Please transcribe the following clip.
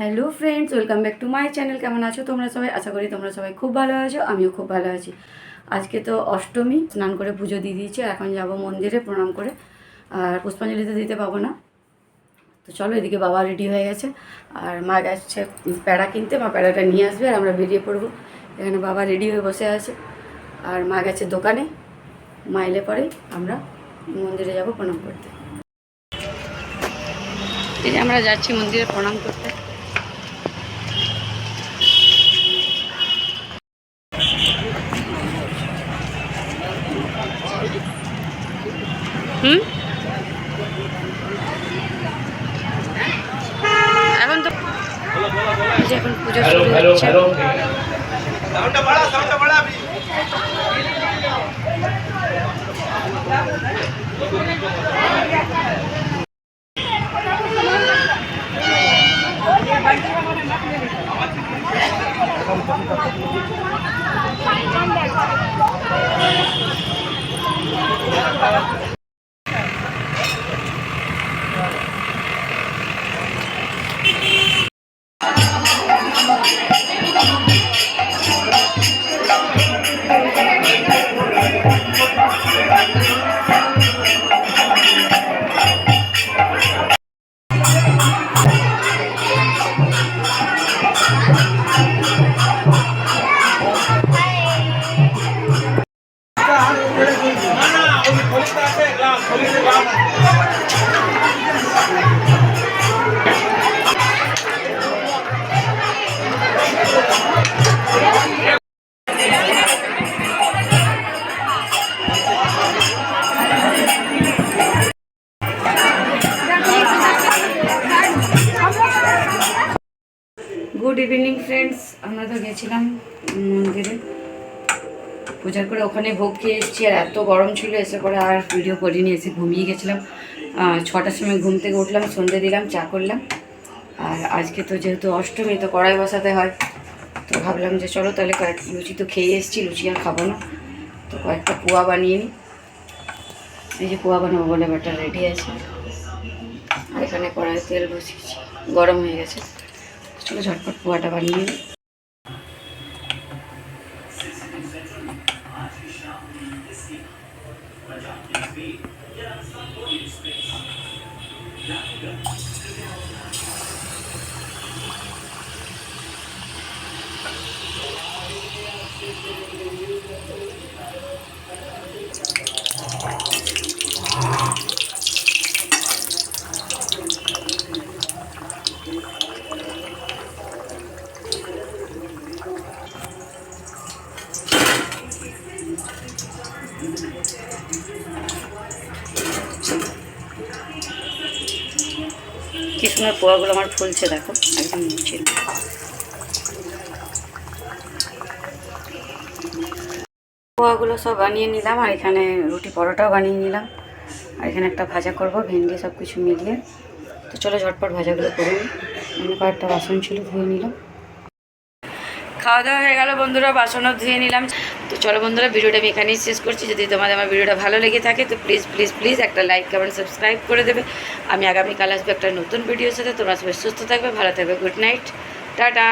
Hello friends, welcome back to my channel. কেমন আছো তোমরা সবাই? আশা করি তোমরা সবাই খুব ভালো আছো, আমিও খুব ভালো আছি। আজকে তো অষ্টমী, স্নান করে পুজো দিয়ে দিয়েছি। এখন যাব মন্দিরে প্রণাম করে, আর পুষ্পাঞ্জলি তো দিতে পাবো না। তো চলো, এদিকে বাবা রেডি হয়ে গেছে আর মা যাচ্ছে প্যাড়া কিনতে। মা প্যাড়াটা নিয়ে আসবে আর আমরা বেরিয়ে পড়বো। এখানে বাবা রেডি হয়ে বসে আছে আর মা গেছে দোকানে। মা এলে পরেই আমরা মন্দিরে যাব প্রণাম করতে। এই যে আমরা যাচ্ছি মন্দিরে প্রণাম করতে। এখন তো এখন পুজো শুরু হচ্ছে। গুড ইভিনিং ফ্রেন্ডস, আমরা তো গেছিলাম মন্দিরে পূজা করে, ওখানে ভোগ খেয়ে এসেছি। আর এত গরম ছিল, এসে পরে আর ভিডিও করিনি, এসে ঘুমিয়ে গেছিলাম। 6টার সময় ঘুম থেকে উঠলাম, সন্ধে দিলাম, চা করলাম। আর আজকে তো যেহেতু অষ্টমী, তো কড়াই বসাতে হয়। তো ভাবলাম যে চলো তাহলে কয়েকটা লুচি তো খেয়ে এসেছি, লুচি আর খাবো না, তো কয়েকটা পোয়া বানিয়ে নিই। এই যে পোয়া বানাবো বলে ব্যাটার রেডি আছে। আর এখানে কড়াইয়ে তেল বসিয়েছি, গরম হয়ে গেছে। চলো ঝটপট পোয়াটা বানিয়ে নিই। কি সুন্দর পোয়াগুলো আমার ফুলছে, দেখো একদম নিচে। পোয়াগুলো সব বানিয়ে নিলাম, আর এখানে রুটি পরোটাও বানিয়ে নিলাম। আর এখানে একটা ভাজা করব, ভেন্ডি সব কিছু মিলিয়ে। তো চলো ঝটপট ভাজাগুলো করে নিই। এখানে কয়েকটা বাসন ছিল, ধুয়ে নিলাম। খাওয়া দাওয়া হয়ে গেল বন্ধুরা, বাসনও ধুয়ে নিলাম। তো চলো বন্ধুরা, ভিডিওটা আমি এখানেই শেষ করছি। যদি তোমাদের আমার ভিডিওটা ভালো লেগে থাকে তো প্লিজ প্লিজ প্লিজ একটা লাইক, কমেন্ট, সাবস্ক্রাইব করে দেবে। আমি আগামীকাল আসবো একটা নতুন ভিডিওর সাথে। তোমরা সবাই সুস্থ থাকবে, ভালো থাকবে। Good night, tata.